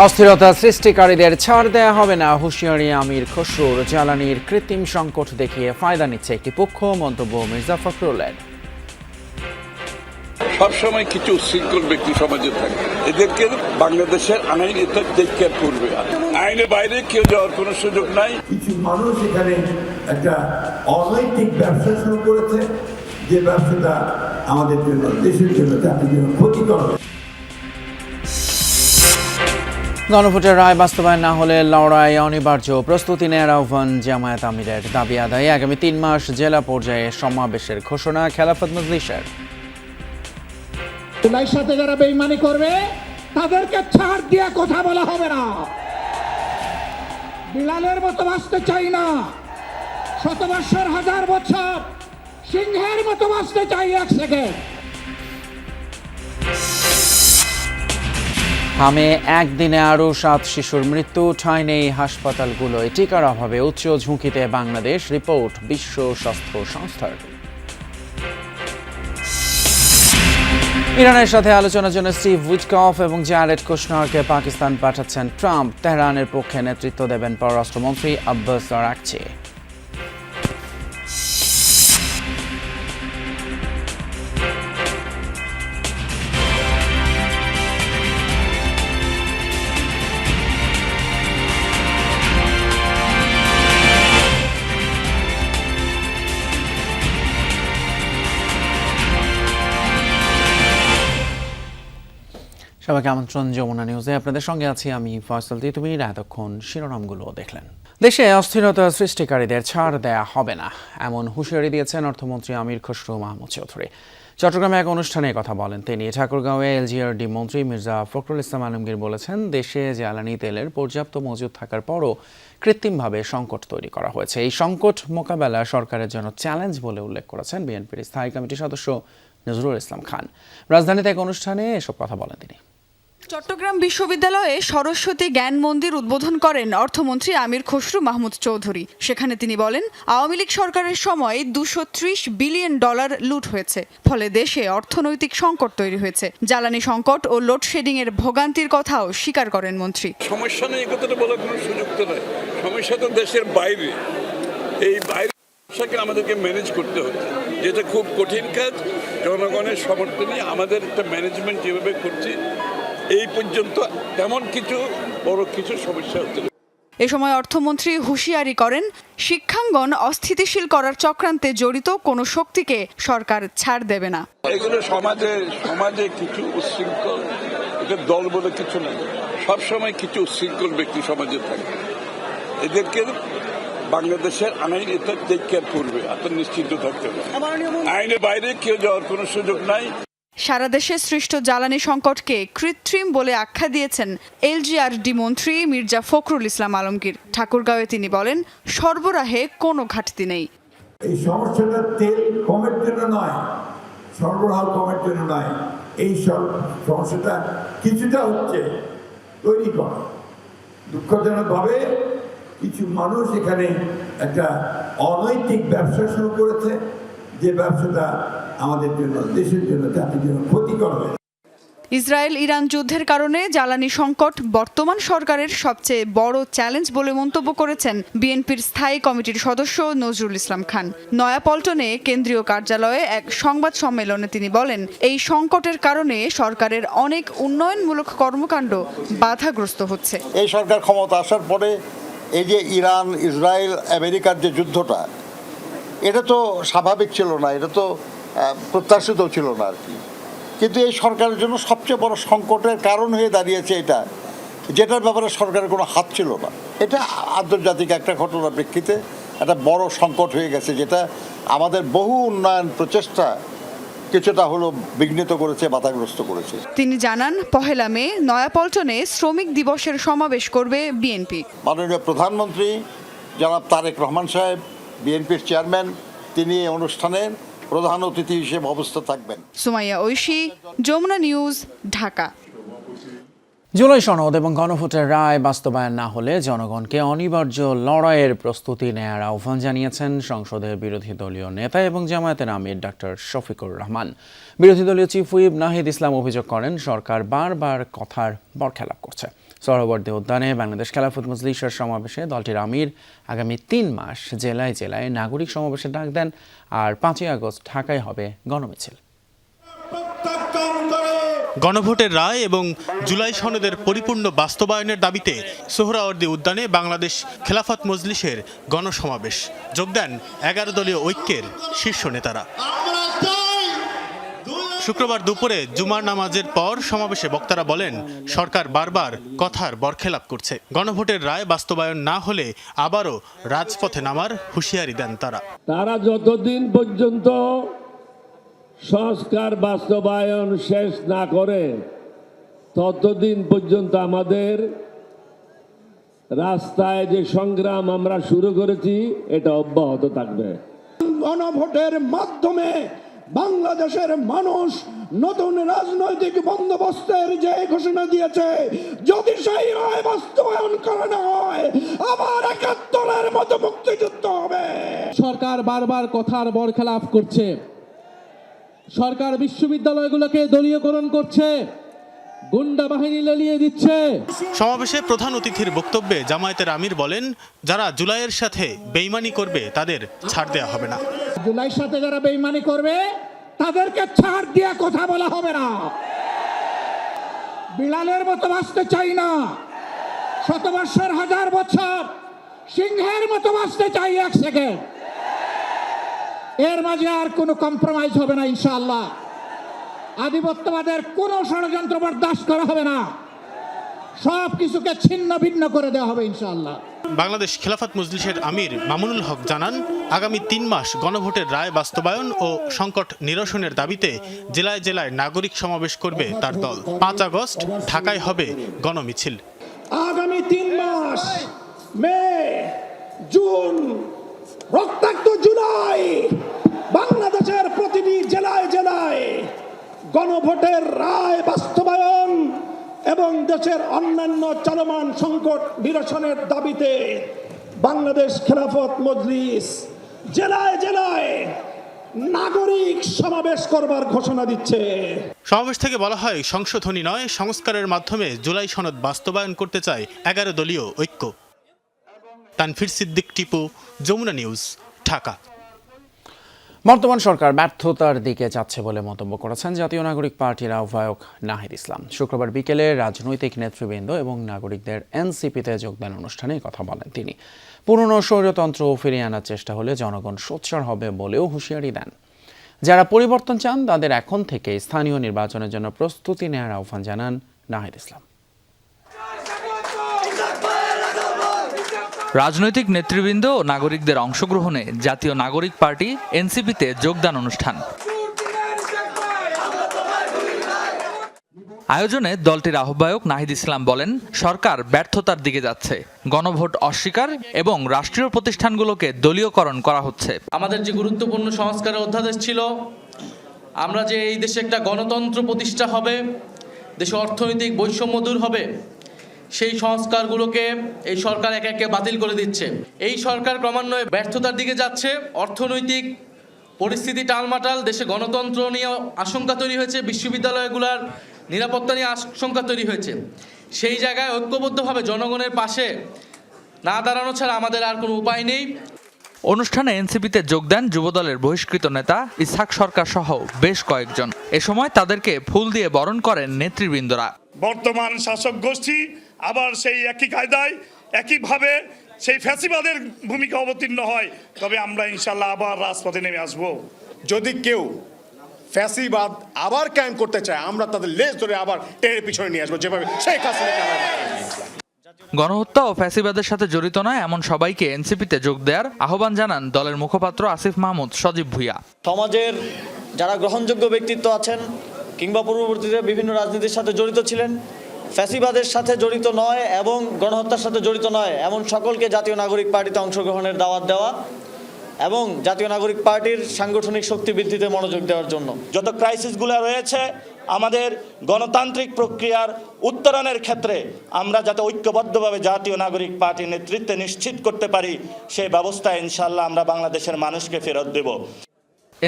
অস্থিরতা সৃষ্টিকারীদের ছাড় দেয়া হবে না, হুঁশিয়ারি আমির খসরুর। জ্বালানির কৃত্রিম সংকট দেখিয়ে ফায়দা নিচ্ছে একটি পক্ষ, মন্তব্য মির্জা ফখরুলের। সবসময় কিছু উচ্ছৃঙ্খল ব্যক্তি সমাজে থাকে, এদেরকে বাংলাদেশের আইন এটা টেক কেয়ার করবে। আইনের বাইরে কেউ যাওয়ার কোনো সুযোগ নাই। কিছু মানুষ এখানে একটা অনৈতিক ব্যবসা শুরু করেছে, যে ব্যবসাটা আমাদের জন্য, দেশের জন্য, জাতির জন্য ক্ষতিকর। গণভোটের রায় বাস্তবায়ন না হলে লড়াই অনিবার্য, প্রস্তুতি নেয়ার আহ্বান জামায়াত আমিরের। দাবি আদায়ে আগামী 3 মাস জেলা পর্যায়ে সমাবেশের ঘোষণা খেলাফত মজলিসের। জুলাইয়ের সাথে যারা বেইমানি করবে তাদেরকে ছাড় দিয়ে কথা বলা হবে না। বিলালের মতো বাঁচতে চাই না, 100 বছর 1000 বছর সিংহের মতো বাঁচতে চাই 1 সেকেন্ড। হামে একদিনে আরও 7 শিশুর মৃত্যু, ঠাঁই নেই হাসপাতালগুলোয়। টিকার অভাবে উচ্চ ঝুঁকিতে বাংলাদেশ, রিপোর্ট বিশ্ব স্বাস্থ্য সংস্থার। ইরানের সাথে আলোচনার জন্য স্টিভ উইটকফ এবং জ্যারেড কুশনারকে পাকিস্তান পাঠাচ্ছেন ট্রাম্প। তেহরানের পক্ষে নেতৃত্ব দেবেন পররাষ্ট্রমন্ত্রী আব্বাস আরাকচি। সবাইকে আমন্ত্রণ যমুনা নিউজে। আপনাদের সঙ্গে আছি আমি ফয়সাল তুমি এতক্ষণ শিরোনামগুলো দেখলেন। দেশে অস্থিরতা সৃষ্টিকারীদের ছাড় দেয়া হবে না, এমন হুঁশিয়ারি দিয়েছেন অর্থমন্ত্রী আমির খসরু মাহমুদ চৌধুরী। চট্টগ্রামে এক অনুষ্ঠানে কথা বলেন তিনি। ঠাকুরগাঁওয়ে এলজিআরডি মন্ত্রী মির্জা ফখরুল ইসলাম আলমগীর বলেছেন, দেশে জ্বালানি তেলের পর্যাপ্ত মজুদ থাকার পরও কৃত্রিমভাবে সংকট তৈরি করা হয়েছে। এই সংকট মোকাবেলা সরকারের জন্য চ্যালেঞ্জ বলে উল্লেখ করেছেন বিএনপির স্থায়ী কমিটির সদস্য নজরুল ইসলাম খান। রাজধানীতে এক অনুষ্ঠানে এসব কথা বলেন তিনি। চট্টগ্রাম বিশ্ববিদ্যালয়ে সরস্বতী জ্ঞান মন্দির উদ্বোধন করেন অর্থমন্ত্রী আমির খসরু মাহমুদ চৌধুরী। সেখানে তিনি বলেন, আওয়ামী লীগ সরকারের সময় $230 বিলিয়ন লুট হয়েছে, ফলে দেশে অর্থনৈতিক সংকট তৈরি হয়েছে। জ্বালানি সংকট ও লোডশেডিং এর ভোগান্তির কথাও স্বীকার করেন মন্ত্রী। সমস্যা নেই কথাটা বলার কোনো সুযোগ তো নাই, সমস্যা তো দেশের বাইরে। এই বাইরে আমাদেরকে ম্যানেজ করতে হচ্ছে, যেটা খুব কঠিন কাজ। জনগণের সমর্থনে আমাদের একটা ম্যানেজমেন্ট যেভাবে করছি, এই পর্যন্ত তেমন কিছু বড় কিছু সমস্যা হচ্ছে না। এ সময় অর্থমন্ত্রী হুঁশিয়ারি করেন, শিক্ষাঙ্গন অস্থিতিশীল করার চক্রান্তে জড়িত কোনো শক্তিকে সরকার ছাড় দেবে না। এগুলো সমাজে কিছু উচ্ছৃঙ্খল, এটা দল বলে কিছু নেই, সবসময় কিছু উচ্ছৃঙ্খল ব্যক্তি সমাজে থাকে, এদেরকে বাংলাদেশের আইন এটা টেক কেয়ার করবে। আপনার নিশ্চিন্ত থাকতে হবে, আইনের বাইরে কেউ যাওয়ার কোনো সুযোগ নাই। সারা দেশে সৃষ্ট জ্বালানি সংকটকে কৃত্রিম বলে আখ্যা দিয়েছেন এলজিআরডি মন্ত্রী মির্জা ফখরুল ইসলাম আলমগীর। ঠাকুরগাঁওয়ে তিনি বলেন, সরবরাহে কোনো ঘাটতি নেই। এই সমস্যাটা তেল কমের জন্য নয়, সরবরাহ কমের জন্য নয়, এই সব সমস্যাটা কিছুটা হচ্ছে তৈরি করা। দুঃখজনকভাবে কিছু মানুষ এখানে একটা অনৈতিক ব্যবসা শুরু করেছে, যে ব্যবসাটা আমাদের জন্য, দেশের জন্য, জাতির জন্য ক্ষতিকর হয়েছে। ইসরায়েল ইরান যুদ্ধের কারণে জ্বালানি সংকট বর্তমান সরকারের সবচেয়ে বড় চ্যালেঞ্জ বলে মন্তব্য করেছেন বিএনপির স্থায়ী কমিটির সদস্য নজরুল ইসলাম খান। নয়াপল্টনে কেন্দ্রীয় কার্যালয়ে এক সংবাদ সম্মেলনে তিনি বলেন, এই সংকটের কারণে সরকারের অনেক উন্নয়নমূলক কর্মকাণ্ড বাধাগ্রস্ত হচ্ছে। এই সরকার ক্ষমতা আসার পরে এই যে ইরান, ইসরায়েল, আমেরিকার যে যুদ্ধটা, এটা তো স্বাভাবিক ছিল না, এটা তো প্রত্যাশিত ছিল না আর কি। কিন্তু এই সরকারের জন্য সবচেয়ে বড় সংকটের কারণ হয়ে দাঁড়িয়েছে এটা, যেটার ব্যাপারে সরকারের কোনো হাত ছিল না। এটা আন্তর্জাতিক একটা ঘটনার প্রেক্ষিতে একটা বড় সংকট হয়ে গেছে, যেটা আমাদের বহু উন্নয়ন প্রচেষ্টা কিছুটা হলো বিঘ্নিত করেছে, বাধাগ্রস্ত করেছে। তিনি জানান, 1 মে নয়াপল্টনে শ্রমিক দিবসের সমাবেশ করবে বিএনপি। মাননীয় প্রধানমন্ত্রী জনাব তারেক রহমান সাহেব, বিএনপির চেয়ারম্যান, তিনি এই অনুষ্ঠানের প্রধান অতিথি হিসেবে অবস্থিত থাকবেন। সুমাইয়া ঐশী, যমুনা নিউজ, ঢাকা। জুলাই সনদ এবং গণভোটের রায় বাস্তবায়ন না হলে জনগণকে অনিবার্য লড়াইয়ের প্রস্তুতি নেয়ার আহ্বান জানিয়েছেন সংসদের বিরোধী দলীয় নেতা এবং জামায়াতের আমির ডক্টর শফিকুর রহমান। বিরোধী দলীয় চিফ হুইপ নাহিদ ইসলাম অভিযোগ করেন, সরকার বারবার কথার বরখেলাপ করছে। সোহরাওয়ার্দী উদ্যানে বাংলাদেশ খেলাফত মজলিসের সমাবেশে দলটির আমির আগামী ৩ মাস জেলায় জেলায় নাগরিক সমাবেশের ডাক দেন, আর 5ই আগস্ট ঢাকায় হবে গণমিছিল। গণভোটের রায় এবং জুলাই সনদের পরিপূর্ণ বাস্তবায়নের দাবিতে সোহরাওয়ার্দী উদ্যানে বাংলাদেশ খেলাফত মজলিসের গণসমাবেশ। যোগ দেন 11 দলীয় ঐক্যের শীর্ষ নেতারা। শুক্রবার দুপুরে জুমার নামাজের পর সমাবেশে বক্তারা বলেন, সরকার বারবার কথার বরখেলাপ করছে। গণভোটের রায় বাস্তবায়ন না হলে আবারও রাজপথে নামার হুঁশিয়ারি দেন তারা। তারা যতদিন পর্যন্ত সংস্কার বাস্তবায়ন শেষ না করে ততদিন পর্যন্ত আমাদের রাস্তায় যে সংগ্রাম আমরা শুরু করেছি এটা অব্যাহত থাকবে। গণভোটের মাধ্যমে বাংলাদেশের মানুষ নতুন রাজনৈতিক বন্দোবস্তের যে ঘোষণা দিয়েছে, যদি সেই রায় বাস্তবায়ন করানো হয় আবার 71-এর মতো মুক্তিযুদ্ধ হবে। সরকার বারবার কথার বরখেলাপ করছে। সরকার বিশ্ববিদ্যালয়গুলোকে দলীয়করণ করছে, গুন্ডা বাহিনী লেলিয়ে দিচ্ছে। সমাবেশে প্রধান অতিথির বক্তব্যে জামায়াতের আমির বলেন, যারা জুলাইয়ের সাথে বেইমানি করবে তাদের ছাড় দেওয়া হবে না। জুলাইয়ের সাথে যারা বেইমানি করবে তাদেরকে ছাড় দিয়ে কথা বলা হবে না। বিড়ালের মতো বাঁচতে চাই না, শতবর্ষের 1000 বছর সিংহের মতো বাঁচতে চাই 1 সেকেন্ড। এর মাঝে আর কোনো কম্প্রোমাইজ হবে না ইনশাআল্লাহ। আধিপত্যবাদের কোনো ষড়যন্ত্র বরদাস্ত করা হবে না, সব কিছুকে ছিন্ন ভিন্ন করে দেওয়া হবে ইনশাআল্লাহ। বাংলাদেশ খেলাফত মজলিসের আমির মামুনুল হক জানান, আগামী 3 মাস গণভোটের রায় বাস্তবায়ন ও সংকট নিরসনের দাবিতে জেলায় জেলায় নাগরিক সমাবেশ করবে তার দল। 5 আগস্ট ঢাকায় হবে গণমিছিল। আগামী 3 মাস মে, জুন, রক্তাক্ত জুলাই বাংলাদেশের প্রতিটি জেলায় জেলায় গণভোটের রায় বাস্তবায়ন এবং দেশের অন্যান্য চলমান সংকট নিরসনের দাবিতে বাংলাদেশ খেলাফত মজলিস জেলায় জেলায় নাগরিক সমাবেশ করবার ঘোষণা দিচ্ছে। সমাবেশ থেকে বলা হয়, সংশোধনী নয় সংস্কারের মাধ্যমে জুলাই সনদ বাস্তবায়ন করতে চায় 11 দলীয় ঐক্য। তানফির সিদ্দিক, টিপু, যমুনা নিউজ, ঢাকা। বর্তমান সরকার ব্যর্থতার দিকে যাচ্ছে বলে মন্তব্য করেছেন জাতীয় নাগরিক পার্টির আহ্বায়ক নাহিদ ইসলাম। শুক্রবার বিকেলে রাজনৈতিক নেতৃবৃন্দ এবং নাগরিকদের এনসিপিতে যোগদান অনুষ্ঠানে কথা বলেন তিনি। পুরনো স্বৈরতন্ত্র ফিরিয়ে আনার চেষ্টা হলে জনগণ সোচ্চার হবে বলেও হুঁশিয়ারি দেন। যারা পরিবর্তন চান তাদের এখন থেকে স্থানীয় নির্বাচনের জন্য প্রস্তুতি নেওয়ার আহ্বান জানান নাহিদ ইসলাম। রাজনৈতিক নেতৃবৃন্দ ও নাগরিকদের অংশগ্রহণে জাতীয় নাগরিক পার্টি এনসিপিতে যোগদান অনুষ্ঠান। আয়োজনে দলটির আহ্বায়ক নাহিদ ইসলাম বলেন, সরকার ব্যর্থতার দিকে যাচ্ছে। গণভোট অস্বীকার এবং রাষ্ট্রীয় প্রতিষ্ঠানগুলোকে দলীয়করণ করা হচ্ছে। আমাদের যে গুরুত্বপূর্ণ সংস্কারের অধ্যাদেশ ছিল, আমরা যে এই দেশে একটা গণতন্ত্র প্রতিষ্ঠা হবে, দেশে অর্থনৈতিক বৈষম্য দূর হবে, সেই সংস্কারগুলোকে এই সরকার একে একে বাতিল করে দিচ্ছে। এই সরকার ক্রমান্বয়ে ব্যর্থতার দিকে যাচ্ছে। অর্থনৈতিক পরিস্থিতি টালমাটাল, দেশে গণতন্ত্র নিয়ে আশঙ্কা তৈরি হয়েছে, বিশ্ববিদ্যালয়গুলোর নিরাপত্তা নিয়ে আশঙ্কা তৈরি হয়েছে। সেই জায়গায় ঐক্যবদ্ধভাবে জনগণের পাশে না দাঁড়ানো ছাড়া আমাদের আর কোনো উপায় নেই। অনুষ্ঠানে এনসিপিতে যোগ দেন যুবদলের বহিষ্কৃত নেতা ইসহাক সরকার সহ বেশ কয়েকজন। এ সময় তাদেরকে ফুল দিয়ে বরণ করেন নেতৃবৃন্দরা। বর্তমান শাসক গোষ্ঠী আবার সেই একই কায়দায় একইভাবে সেই ফ্যাসিবাদের ভূমিকা অবতীর্ণ হয়, তবে আমরা ইনশাল্লাহ আবার রাজপথে নেমে আসব। যদি কেউ ফ্যাসিবাদ আবার কায়েম করতে চায়, আমরা তাদের লেজ ধরে আবার টেনে পিছনে নিয়ে আসবো, যেভাবে শেখ হাসিনাকে। গণহত্যা ও ফ্যাসিবাদের সাথে জড়িত নয় এমন সবাইকে এনসিপিতে যোগ দেওয়ার আহ্বান জানান দলের মুখপাত্র আসিফ মাহমুদ সজীব ভুইয়া। সমাজের যারা গ্রহণযোগ্য ব্যক্তিত্ব আছেন কিংবা পূর্ববর্তীতে বিভিন্ন রাজনীতির সাথে জড়িত ছিলেন, ফ্যাসিবাদের সাথে জড়িত নয় এবং গণহত্যার সাথে জড়িত নয় এমন সকলকে জাতীয় নাগরিক পার্টিতে অংশগ্রহণের দাওয়াত দেওয়া এবং জাতীয় নাগরিক পার্টির সাংগঠনিক শক্তি বৃদ্ধিতে মনোযোগ দেওয়ার জন্য। যত ক্রাইসিসগুলো রয়েছে আমাদের গণতান্ত্রিক প্রক্রিয়ার উত্তরণের ক্ষেত্রে আমরা যাতে ঐক্যবদ্ধভাবে জাতীয় নাগরিক পার্টির নেতৃত্বে নিশ্চিত করতে পারি, সেই ব্যবস্থা ইনশাআল্লাহ আমরা বাংলাদেশের মানুষকে ফেরত দেব।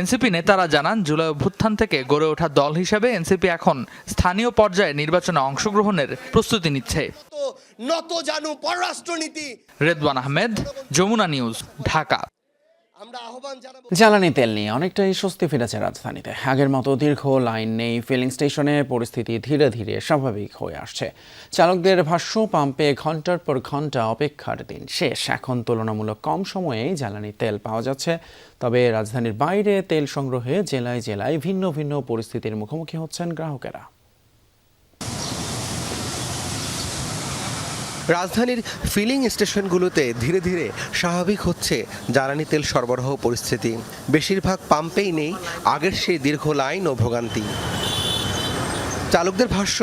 এনসিপি নেতারা জানান, জুলাই অভ্যুত্থান থেকে গড়ে ওঠা দল হিসেবে এনসিপি এখন স্থানীয় পর্যায়ে নির্বাচনে অংশগ্রহণের প্রস্তুতি নিচ্ছে। নত জানু পররাষ্ট্রনীতি। রেদওয়ান আহমেদ, যমুনা নিউজ, ঢাকা। জ্বালানি তেল নিয়ে অনেকটাই স্বস্তি ফিরেছে রাজধানীতে। আগের মতো দীর্ঘ লাইন নেই ফিলিং স্টেশনে, পরিস্থিতি ধীরে ধীরে স্বাভাবিক হয়ে আসছে। চালকদের ভাষ্য, পাম্পে ঘন্টার পর ঘন্টা অপেক্ষার দিন শেষ। এখন তুলনামূলক কম সময়েই জ্বালানি তেল পাওয়া যাচ্ছে। তবে রাজধানীর বাইরে তেল সংগ্রহে জেলায় জেলায় ভিন্ন ভিন্ন পরিস্থিতির মুখোমুখি হচ্ছেন গ্রাহকেরা। রাজধানীর ফিলিং স্টেশনগুলোতে ধীরে ধীরে স্বাভাবিক হচ্ছে জ্বালানি তেল সরবরাহ পরিস্থিতি। বেশিরভাগ পাম্পেই নেই আগের সেই দীর্ঘ লাইন ও ভোগান্তি। চালকদের ভাষ্য,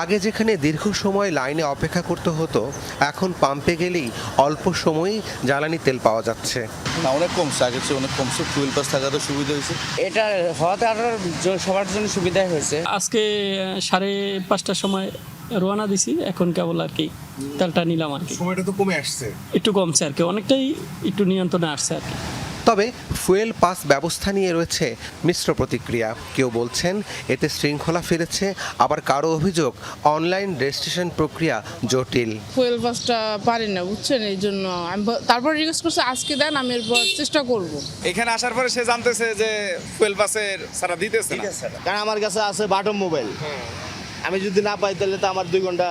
আগে যেখানে দীর্ঘ সময় লাইনে অপেক্ষা করতে হতো, এখন পাম্পে গেলেই অল্প সময়েই জ্বালানি তেল পাওয়া যাচ্ছে। না, অনেক কমছে, আগের চেয়ে অনেক কমছে। ফুয়েল পাস থাকাতে সুবিধা হয়েছে। এটা হওয়াতে আরো সবার জন্য সুবিধাই হয়েছে। আজকে 5:30টার সময় রওনা দিছি, এখন কেবল আর কি তেলটা নিলাম আর কি। সময়টা তো কমে আসছে, একটু কমছে আর কি, অনেকটাই একটু নিয়ন্ত্রণে আসছে আর কি। তবে ফুয়েল পাস ব্যবস্থা নিয়ে রয়েছে মিশ্র প্রতিক্রিয়া। কেউ বলছেন এতে শৃঙ্খলা ফিরেছে, আবার কারো অভিযোগ অনলাইন রেজিস্ট্রেশন প্রক্রিয়া জটিল। ফুয়েল পাসটা পারি না, বুঝছেন, এই জন্য আমি তারপর রিকোয়েস্ট করছি আজকে দেন, আমি এরপর চেষ্টা করব। এখানে আসার পরে সে জানতেছে যে ফুয়েল পাসের সারা দিতেছে না, কারণ আমার কাছে আছে বাটন মোবাইল। আমি যদি না পাই তাহলে তো আমার 2 ঘন্টা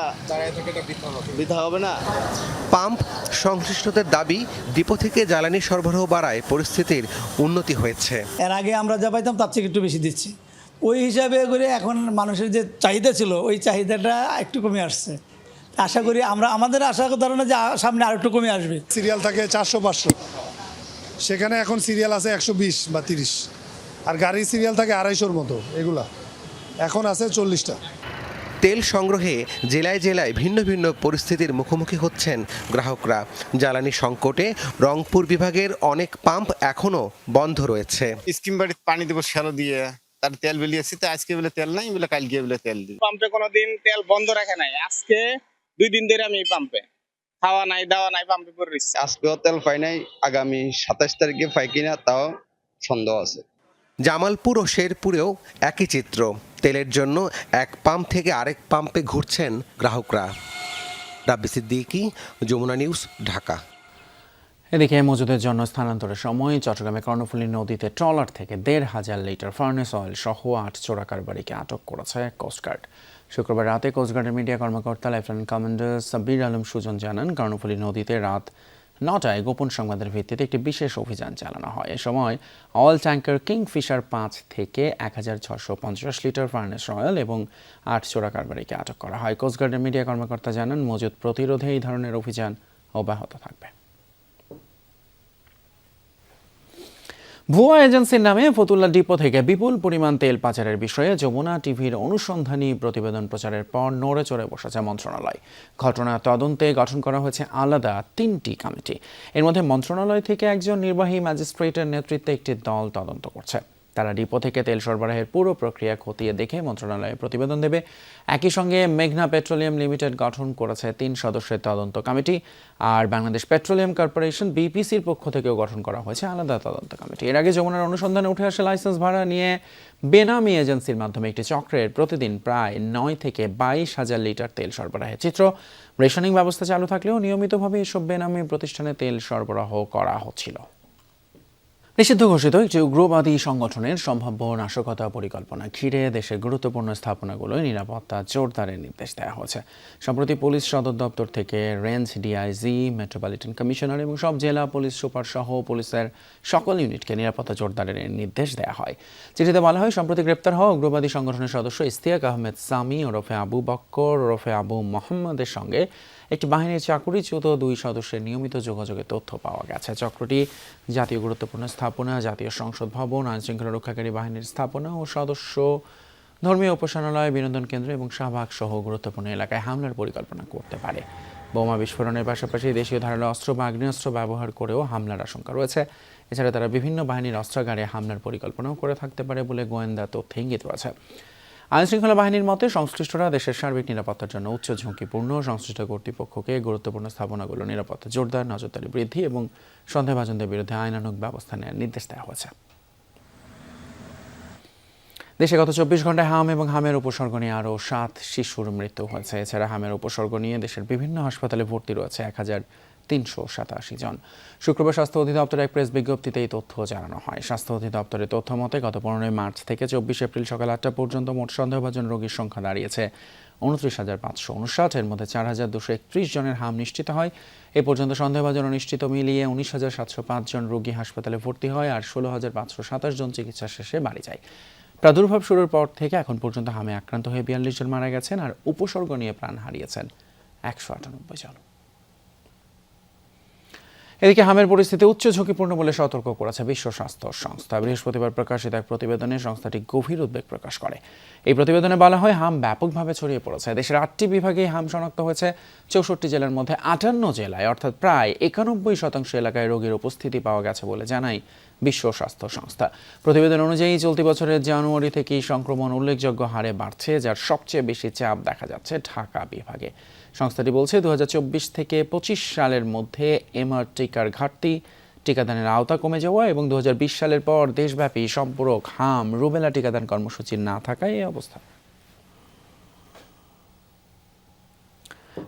বৃথা হবে না। পাম্প সংশ্লিষ্টদের দাবি, ডিপো থেকে জ্বালানি সরবরাহ বাড়ায় পরিস্থিতির উন্নতি হয়েছে। এর আগে আমরা যা পাইতাম তার থেকে একটু বেশি দিচ্ছি। ওই হিসাবে করে এখন মানুষের যে চাহিদা ছিল, ওই চাহিদাটা একটু কমে আসছে। আশা করি আমাদের আশা ধারণা যে সামনে আর একটু কমে আসবে। সিরিয়াল থাকে 400-500, সেখানে এখন সিরিয়াল আছে 120 বা 30, আর গাড়ির সিরিয়াল থাকে 250-র মতো। এগুলা এখন আছে 40টা। তেল সংগ্রহে জেলায় জেলায় ভিন্ন ভিন্ন পরিস্থিতির মুখোমুখি হচ্ছেন গ্রাহকরা। জ্বালানি সংকটে রংপুর বিভাগের অনেক পাম্প এখনো বন্ধ রয়েছে। স্কিম বাড়িতে পানি দেবো শ্যালো দিয়ে, তার তেল বেরিয়েছি, তো আজকে বলে তেল নাই, বলে কালকে বলে তেল দিই। পাম্পে কোনোদিন তেল বন্ধ রাখে নাই, আজকে 2 দিন ধরে আমি এই পাম্পে, খাওয়া নাই দাওয়া নাই, পাম্পে পড়ে রয়েছি। আজকেও তেল পাই নাই, আগামী 27 তারিখে পাই কিনা তাও সন্দেহ আছে। জামালপুর ও শেরপুরেও একই চিত্র। তেলের জন্য এক পাম্প থেকে আরেক পাম্পে ঘুরছেন গ্রাহকরা। রাব্বি সিদ্দিকী, যমুনা নিউজ, ঢাকা। এদিকে মজুদের জন্য স্থানান্তরের সময় চট্টগ্রামে কর্ণফুলী নদীতে ট্রলার থেকে 1,500 লিটার ফার্নেস অয়েল সহ 8 চোরা কারবারিকে আটক করেছে কোস্টগার্ড। শুক্রবার রাতে কোস্টগার্ডের মিডিয়া কর্মকর্তা লেফটেন্যান্ট কমান্ডার সাব্বির আলম সুজন জানান, কর্ণফুলী নদীতে রাত 9টায় গোপন সংবাদের ভিত্তিতে একটি বিশেষ অভিযান চালানো হয়। এ সময় অয়েল ট্যাঙ্কার কিংফিশার 5 থেকে 1,650 লিটার ফার্নেস অয়েল এবং 8 চোরা কারবারিকে আটক করা হয়। কোস্টগার্ডের মিডিয়া কর্মকর্তা জানান, মজুদ প্রতিরোধে এই ধরনের অভিযান অব্যাহত থাকবে। ভুয়া এজেন্সির নামে ফতুল্লা ডিপো থেকে বিপুল পরিমাণ তেল পাচারের বিষয়ে যমুনা টিভির অনুসন্ধানী প্রতিবেদন প্রচারের পর নড়ে চড়ে বসেছে মন্ত্রণালয়। ঘটনা তদন্তে গঠন করা হয়েছে আলাদা 3টি কমিটি। এর মধ্যে মন্ত্রণালয় থেকে একজন নির্বাহী ম্যাজিস্ট্রেটের নেতৃত্বে একটি দল তদন্ত করছে। তারা ডিপো থেকে তেল সরবরাহের পুরো প্রক্রিয়া খতিয়ে দেখে মন্ত্রণালয়ে প্রতিবেদন দেবে। একই সঙ্গে মেঘনা পেট্রোলিয়াম লিমিটেড গঠন করেছে 3 সদস্যের তদন্ত কমিটি। আর বাংলাদেশ পেট্রোলিয়াম কর্পোরেশন বিপিসির পক্ষ থেকেও গঠন করা হয়েছে আলাদা তদন্ত কমিটি। এর আগে যমুনার অনুসন্ধানে উঠে আসে লাইসেন্স ভাড়া নিয়ে বেনামি এজেন্সির মাধ্যমে একটি চক্রের প্রতিদিন প্রায় 9 থেকে 22,000 লিটার তেল সরবরাহের চিত্র। রেশনিং ব্যবস্থা চালু থাকলেও নিয়মিতভাবে এসব বেনামি প্রতিষ্ঠানে তেল সরবরাহ করা হচ্ছিল। নিষিদ্ধ ঘোষিত একটি উগ্রবাদী সংগঠনের সম্ভাব্য নাশকতা পরিকল্পনা ঘিরে দেশের গুরুত্বপূর্ণ স্থাপনাগুলোয় নিরাপত্তা জোরদারের নির্দেশ দেওয়া হয়েছে। সম্প্রতি পুলিশ সদর দপ্তর থেকে রেঞ্জ ডিআইজি, মেট্রোপলিটন কমিশনার এবং সব জেলা পুলিশ সুপার সহ পুলিশের সকল ইউনিটকে নিরাপত্তা জোরদারের নির্দেশ দেওয়া হয়। চিঠিতে বলা হয়, সম্প্রতি গ্রেপ্তার হওয়া উগ্রবাদী সংগঠনের সদস্য ইস্তিয়াক আহমেদ সামি ওরফে আবু বক্কর ওরফে আবু মোহাম্মদের সঙ্গে একটি বাহিনীর চাকুরিচ্যুত 2 সদস্যের নিয়মিত যোগাযোগের তথ্য পাওয়া গেছে। চক্রটি জাতীয় গুরুত্বপূর্ণ স্থাপনা, জাতীয় সংসদ ভবন, আইনশৃঙ্খলা রক্ষাকারী বাহিনীর স্থাপনা ও সদস্য, ধর্মীয় উপাসনালয়, বিনোদন কেন্দ্র এবং শাহবাগ সহ গুরুত্বপূর্ণ এলাকায় হামলার পরিকল্পনা করতে পারে। বোমা বিস্ফোরণের পাশাপাশি দেশীয় ধারালো অস্ত্র বা আগ্নেয়াস্ত্র ব্যবহার করেও হামলার আশঙ্কা রয়েছে। এছাড়া তারা বিভিন্ন বাহিনীর অস্ত্রাগারে হামলার পরিকল্পনাও করে থাকতে পারে বলে গোয়েন্দা তথ্যে ইঙ্গিত রয়েছে। আইনশৃঙ্খলা বাহিনীর মতে সংশ্লিষ্টরা দেশের সার্বিক নিরাপত্তার জন্য উচ্চ ঝুঁকিপূর্ণ। সংশ্লিষ্ট কর্তৃপক্ষকে গুরুত্বপূর্ণ স্থাপনাগুলোর নিরাপত্তা জোরদার, নজরদারি বৃদ্ধি এবং সন্দেহভাজনদের বিরুদ্ধে আইনানুগ ব্যবস্থা নেওয়ার নির্দেশ দেওয়া হয়েছে। দেশে গত 24 ঘন্টায় হাম এবং হামের উপসর্গ নিয়ে আরও 7 শিশুর মৃত্যু হয়েছে। এছাড়া হামের উপসর্গ নিয়ে দেশের বিভিন্ন হাসপাতালে ভর্তি রয়েছে 1387 জন। শুক্রবার স্বাস্থ্য অধিদপ্তরের এক প্রেস বিজ্ঞপ্তিতে এই তথ্য জানানো হয়। স্বাস্থ্য অধিদপ্তরের তথ্য মতে গত 15 মার্চ থেকে 24 এপ্রিল সকাল 8টা পর্যন্ত মোট সন্দেহভাজন রোগীর সংখ্যা দাঁড়িয়েছে 29,559। এর মধ্যে 4,231 জনের হাম নিশ্চিত হয়। এ পর্যন্ত সন্দেহভাজন ও নিশ্চিত মিলিয়ে 19,705 জন রোগী হাসপাতালে ভর্তি হয় আর 16,527 জন চিকিৎসা শেষে বাড়ি যায়। প্রাদুর্ভাব শুরুর পর থেকে এখন পর্যন্ত হামে আক্রান্ত হয়ে 42 জন মারা গেছেন আর উপসর্গ নিয়ে প্রাণ হারিয়েছেন 198 জন। এদিকে হামের পরিস্থিতি উচ্চ ঝুঁকিপূর্ণ বলে সতর্ক করেছে বিশ্ব স্বাস্থ্য সংস্থা। বৃহস্পতিবার প্রকাশিত এক প্রতিবেদনে সংস্থাটি গভীর উদ্বেগ প্রকাশ করে। এই প্রতিবেদনে বলা হয়, হাম ব্যাপকভাবে ছড়িয়ে পড়েছে। দেশের 8টি বিভাগে হাম শনাক্ত হয়েছে। 64 জেলার মধ্যে 58 জেলায় অর্থাৎ প্রায় 91% এলাকায় রোগীর উপস্থিতি পাওয়া গেছে বলে জানায় বিশ্ব স্বাস্থ্য সংস্থা। প্রতিবেদন অনুযায়ী চলতি বছরের জানুয়ারি থেকেই সংক্রমণ উল্লেখযোগ্য হারে বাড়ছে, যার সবচেয়ে বেশি চাপ দেখা যাচ্ছে ঢাকা বিভাগে। সংস্থাটি বলছে 2024 থেকে 25 সালের মধ্যে এমআর টিকার ঘাটতি, টিকাদানের আওতা কমে যাওয়া এবং 2020 সালের পর দেশব্যাপী সম্পূরক হাম রুবেলা টিকাদান কর্মসূচি না থাকায় এই অবস্থা।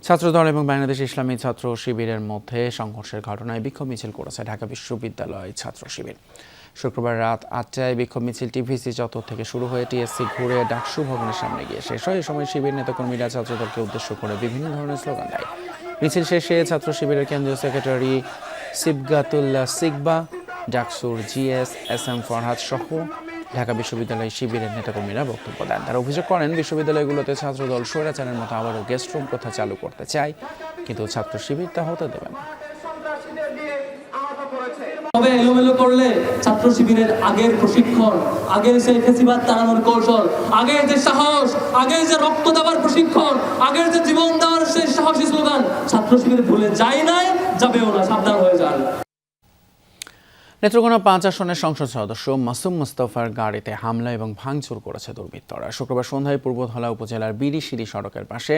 ছাত্রদল এবং বাংলাদেশ ইসলামী ছাত্র শিবিরের মধ্যে সংঘর্ষের ঘটনায় বিক্ষোভ মিছিল করেছে ঢাকা বিশ্ববিদ্যালয় ছাত্র শিবির। শুক্রবার রাত 8টায় বিক্ষোভ মিছিলটি ভিসি চত্বর থেকে শুরু হয়ে টিএসসি ঘুরে ডাকসু ভবনের সামনে গিয়ে শেষ হয়। এ সময় শিবির নেতাকর্মীরা ছাত্রদলকে উদ্দেশ্য করে বিভিন্ন ধরনের স্লোগান দেয়। মিছিল শেষে ছাত্র শিবিরের কেন্দ্রীয় সেক্রেটারি সিবগাতুল্লাহ সিকবা, ডাকসুর জিএস এস এম ফরহাদ সহ ঢাকা বিশ্ববিদ্যালয় শিবিরের নেতাকর্মীরা বক্তব্য দেন। তারা অভিযোগ করেন, বিশ্ববিদ্যালয়গুলোতে ছাত্রদল স্বৈরাচারের মতো আবারও গেস্ট রুম প্রথা চালু করতে চায়, কিন্তু ছাত্র শিবির তা হতে দেবে না। তবে এলোমেলো করলে ছাত্র শিবিরের আগের প্রশিক্ষণ, আগের সেই ফেসিবাদ তাড়ানোর কৌশল, আগের যে সাহস, আগের যে রক্ত দেওয়ার প্রশিক্ষণ, আগের যে জীবন দেওয়ার সেই সাহসী স্লোগান ছাত্র শিবির ভুলে যায় নাই, যাবেও না, সাবধান হয়ে যান। নেত্রকোনা 5 আসনের সংসদ সদস্য মাসুম মুস্তফার গাড়িতে হামলা এবং ভাঙচুর করেছে দুর্বৃত্তরা। শুক্রবার সন্ধ্যায় পূর্বধলা উপজেলার বিড়িশিরি সড়কের পাশে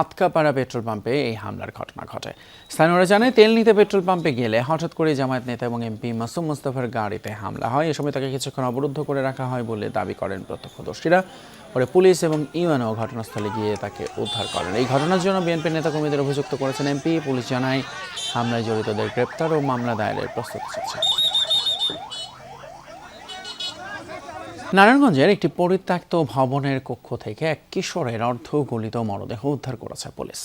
আতকাপাড়া পেট্রোল পাম্পে এই হামলার ঘটনা ঘটে। স্থানীয়রা জানায়, তেল নিতে পেট্রোল পাম্পে গেলে হঠাৎ করে জামায়াত নেতা এবং এমপি মাসুম মুস্তফার গাড়িতে হামলা হয়। এ সময় তাকে কিছুক্ষণ অবরুদ্ধ করে রাখা হয় বলে দাবি করেন প্রত্যক্ষদর্শীরা। পরে পুলিশ এবং ইউএনও ঘটনাস্থলে গিয়ে তাকে উদ্ধার করেন। এই ঘটনার জন্য বিএনপির নেতাকর্মীদের অভিযুক্ত করেছেন এমপি। পুলিশ জানায়, হামলায় জড়িতদের গ্রেপ্তার ও মামলা দায়েরের প্রস্তুতি চলছে। নারায়ণগঞ্জের একটি পরিত্যক্ত ভবনের কক্ষ থেকে এক কিশোরের অর্ধগলিত মরদেহ উদ্ধার করেছে পুলিশ।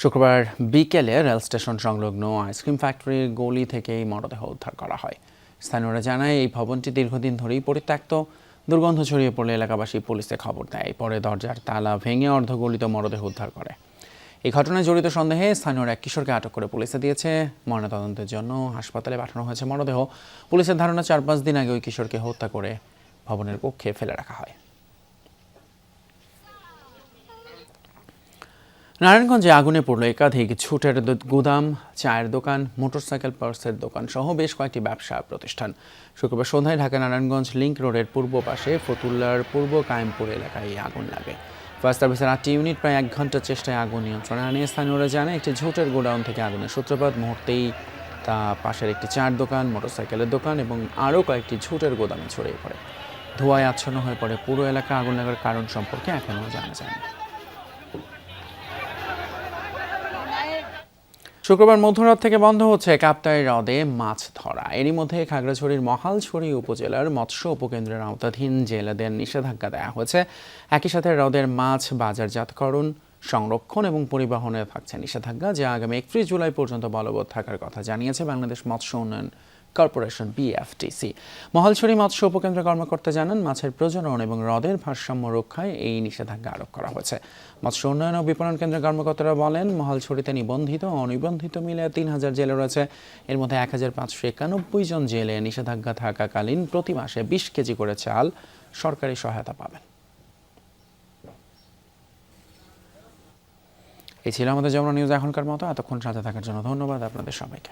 শুক্রবার বিকেলে রেল স্টেশন সংলগ্ন আইসক্রিম ফ্যাক্টরির গলি থেকে এই মরদেহ উদ্ধার করা হয়। স্থানীয়রা জানায়, এই ভবনটি দীর্ঘদিন ধরেই পরিত্যক্ত। দুর্গন্ধ ছড়িয়ে পড়লে এলাকাবাসী পুলিশে খবর দেয়। পরে দরজার তালা ভেঙে অর্ধগলিত মরদেহ উদ্ধার করে। এই ঘটনায় জড়িত সন্দেহে স্থানীয়রা এক কিশোরকে আটক করে পুলিশে দিয়েছে। ময়নাতদন্তের জন্য হাসপাতালে পাঠানো হয়েছে মরদেহ। পুলিশের ধারণা, 4-5 দিন আগে ওই কিশোরকে হত্যা করে ভবনের কক্ষে ফেলে রাখা হয়। নারায়ণগঞ্জে আগুনে পড়ল একাধিক ছুটের গুদাম, চায়ের দোকান, মোটরসাইকেল পার্টসের দোকান সহ বেশ কয়েকটি ব্যবসা প্রতিষ্ঠান। শুক্রবার সন্ধ্যায় ঢাকা নারায়ণগঞ্জ লিংক রোডের পূর্ব পাশে ফতুল্লার পূর্ব কায়েমপুর এলাকায় এই আগুন লাগে। ফায়ার সার্ভিসের 8টি ইউনিট প্রায় 1 ঘন্টার চেষ্টায় আগুন নিয়ন্ত্রণে আনে। স্থানীয়রা জানায়, একটি ঝুটের গোডাউন থেকে আগুনের সূত্রপাত। মুহূর্তেই তা পাশের একটি চায়ের দোকান, মোটরসাইকেলের দোকান এবং আরও কয়েকটি ঝুটের গোদামে ছড়িয়ে পড়ে। ধোঁয়ায় আচ্ছন্ন হয়ে পড়ে পুরো এলাকা। আগুন লাগার কারণ সম্পর্কে এখনও জানা যায়নি। শুক্রবার মধ্যরাত থেকে বন্ধ হচ্ছে কাপ্তাই হ্রদে মাছ ধরা। এরই মধ্যে খাগড়াছড়ির মহালছড়ি উপজেলার মৎস্য উপকেন্দ্রের আওতাধীন জেলেদের নিষেধাজ্ঞা দেওয়া হয়েছে। একই সাথে হ্রদের মাছ বাজারজাতকরণ, সংরক্ষণ এবং পরিবহনে থাকছে নিষেধাজ্ঞা, যা আগামী 31 জুলাই পর্যন্ত বলবৎ থাকার কথা জানিয়েছে বাংলাদেশ মৎস্য উন্নয়ন কর্পোরেশন BFTC। মহালছড়ি মৎস্য উপকেন্দ্রের কর্মকর্তা জানান, মাছের প্রজনন এবং হ্রদের ভারসাম্য রক্ষায় এই নিষেধাজ্ঞা আরোপ করা হয়েছে। মৎস্য উন্নয়ন ও বিপণন কেন্দ্রের কর্মকর্তারা বলেন, মহালছড়িতে নিবন্ধিত ও অনিবন্ধিত মিলে 3000 জেলে রয়েছে। এর মধ্যে 1591 জন জেলে নিষেধাজ্ঞা থাকাকালীন প্রতি মাসে 20 কেজি করে চাল সরকারি সহায়তা পাবেন। এই ছিল আমাদের যমুনা নিউজ এখনকার মতো। এতক্ষণ সাথে থাকার জন্য ধন্যবাদ আপনাদের সবাইকে।